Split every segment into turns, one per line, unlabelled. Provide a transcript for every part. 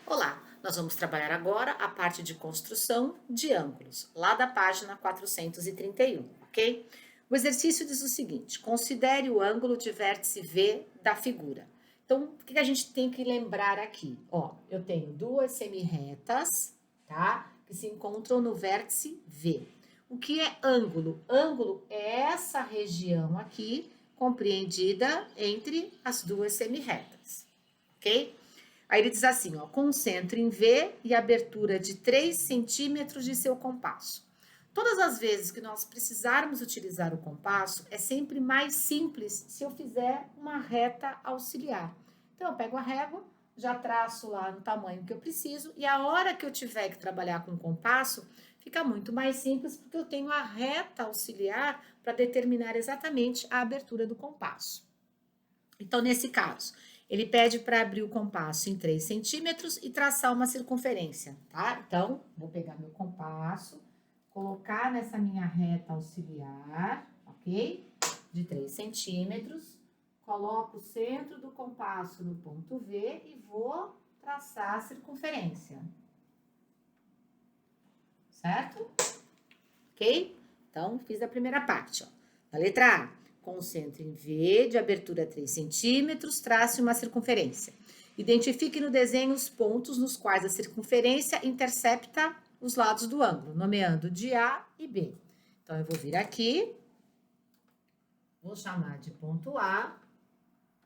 Olá, nós vamos trabalhar agora a parte de construção de ângulos, lá da página 431, ok? O exercício diz o seguinte: considere o ângulo de vértice V da figura. Então, o que a gente tem que lembrar aqui? Ó, eu tenho duas semirretas, tá? Que se encontram no vértice V. O que é ângulo? Ângulo é essa região aqui, compreendida entre as duas semirretas, ok? Aí ele diz assim, ó, concentre em V e abertura de 3 centímetros de seu compasso. Todas as vezes que nós precisarmos utilizar o compasso, é sempre mais simples se eu fizer uma reta auxiliar. Então, eu pego a régua, já traço lá no tamanho que eu preciso, e a hora que eu tiver que trabalhar com o compasso, fica muito mais simples, porque eu tenho a reta auxiliar para determinar exatamente a abertura do compasso. Então, nesse caso, ele pede para abrir o compasso em 3 centímetros e traçar uma circunferência, tá? Então, vou pegar meu compasso, colocar nessa minha reta auxiliar, ok? De 3 centímetros, coloco o centro do compasso no ponto V e vou traçar a circunferência. Certo? Ok? Então, fiz a primeira parte, ó. Na letra A, concentre em V, de abertura 3 centímetros, trace uma circunferência. Identifique no desenho os pontos nos quais a circunferência intercepta os lados do ângulo, nomeando de A e B. Então, eu vou vir aqui, vou chamar de ponto A,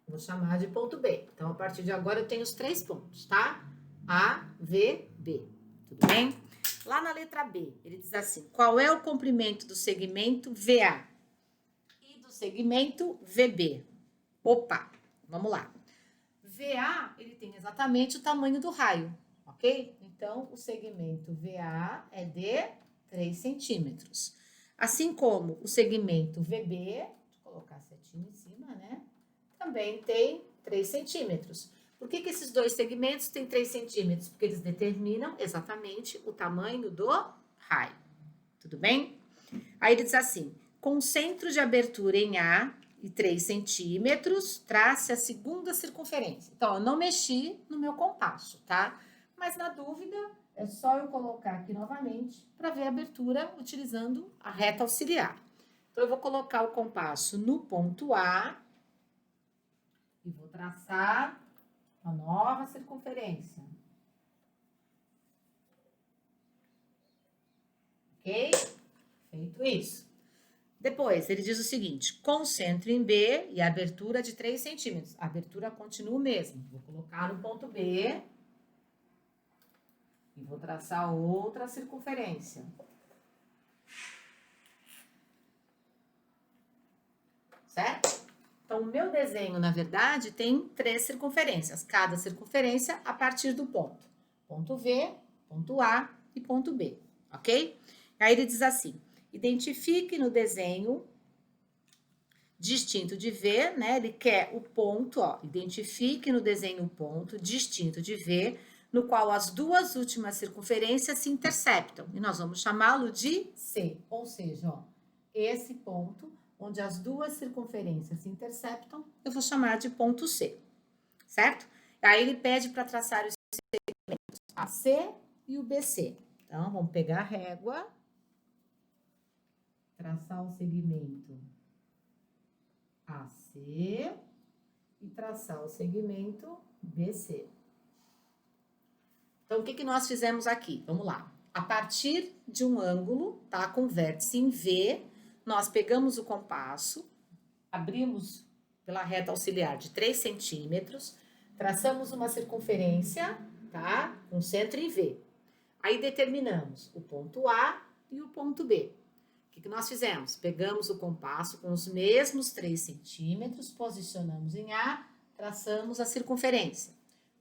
vou chamar de ponto B. Então, a partir de agora, eu tenho os 3 pontos, tá? A, V, B. Tudo bem? Lá na letra B, ele diz assim, qual é o comprimento do segmento VA e do segmento VB? Opa, vamos lá. VA, ele tem exatamente o tamanho do raio, ok? Então, o segmento VA é de 3 centímetros. Assim como o segmento VB, deixa eu colocar a setinha em cima, né? Também tem 3 centímetros. Por que esses dois segmentos têm 3 centímetros? Porque eles determinam exatamente o tamanho do raio. Tudo bem? Aí ele diz assim, com centro de abertura em A e 3 centímetros, trace a segunda circunferência. Então, eu não mexi no meu compasso, tá? Mas na dúvida, é só eu colocar aqui novamente para ver a abertura utilizando a reta auxiliar. Então, eu vou colocar o compasso no ponto A e vou traçar uma nova circunferência. Ok? Feito isso. Depois, ele diz o seguinte, concentre em B e a abertura de 3 centímetros. A abertura continua o mesmo. Vou colocar no ponto B e vou traçar outra circunferência. Certo? Então, o meu desenho, na verdade, tem 3 circunferências. Cada circunferência a partir do ponto. Ponto V, ponto A e ponto B. Ok? Aí ele diz assim, identifique no desenho distinto de V, né? Ele quer o ponto, ó, identifique no desenho o ponto distinto de V, no qual as duas últimas circunferências se interceptam. E nós vamos chamá-lo de C, ou seja, ó, esse ponto onde as duas circunferências se interceptam, eu vou chamar de ponto C, certo? Aí ele pede para traçar os segmentos AC e o BC. Então, vamos pegar a régua, traçar o segmento AC e traçar o segmento BC. Então, o que nós fizemos aqui? Vamos lá. A partir de um ângulo, tá? Com vértice em V, nós pegamos o compasso, abrimos pela reta auxiliar de 3 centímetros, traçamos uma circunferência, tá? Com centro em V. Aí determinamos o ponto A e o ponto B. O que nós fizemos? Pegamos o compasso com os mesmos 3 centímetros, posicionamos em A, traçamos a circunferência.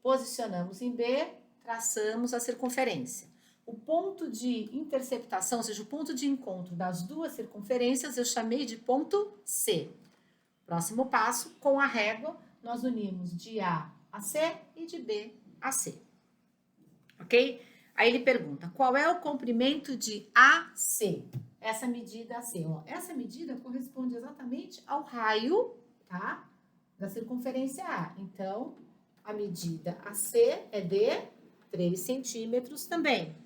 Posicionamos em B, traçamos a circunferência. O ponto de interceptação, ou seja, o ponto de encontro das duas circunferências, eu chamei de ponto C. Próximo passo, com a régua, nós unimos de A a C e de B a C. Ok? Aí ele pergunta, qual é o comprimento de AC? Essa medida AC, ó. Essa medida corresponde exatamente ao raio, tá? Da circunferência A. Então, a medida AC é de 3 centímetros também.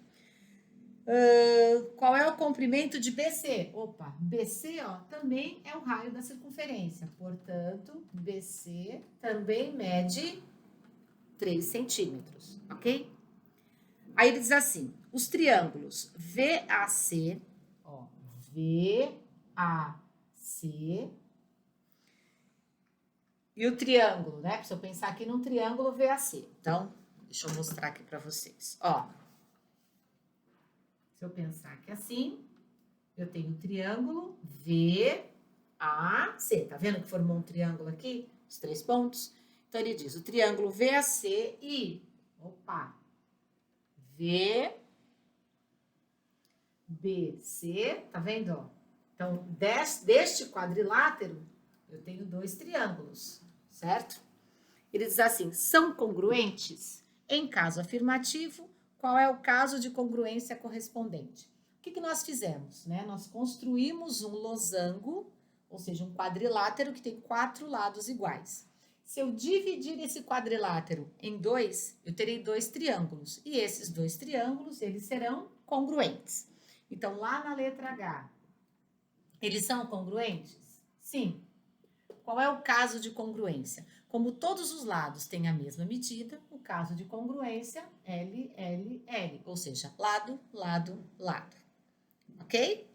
Qual é o comprimento de BC? Opa, BC, ó, também é o raio da circunferência. Portanto, BC também mede 3 centímetros, ok? Aí ele diz assim, os triângulos VAC, ó, VAC, e o triângulo, né? Precisa pensar aqui num triângulo VAC. Então, deixa eu mostrar aqui para vocês, ó. Se eu pensar aqui assim, eu tenho o triângulo VAC, tá vendo que formou um triângulo aqui? Os 3 pontos. Então, ele diz o triângulo VAC e, opa, VBC, tá vendo, ó? Então, deste quadrilátero, eu tenho 2 triângulos, certo? Ele diz assim, são congruentes? Em caso afirmativo, qual é o caso de congruência correspondente? O que nós fizemos, né? Nós construímos um losango, ou seja, um quadrilátero que tem 4 lados iguais. Se eu dividir esse quadrilátero em 2, eu terei 2 triângulos. E esses 2 triângulos, eles serão congruentes. Então, lá na letra H, eles são congruentes? Sim. Qual é o caso de congruência? Como todos os lados têm a mesma medida, o caso de congruência L, L, L, ou seja, lado, lado, lado. Ok?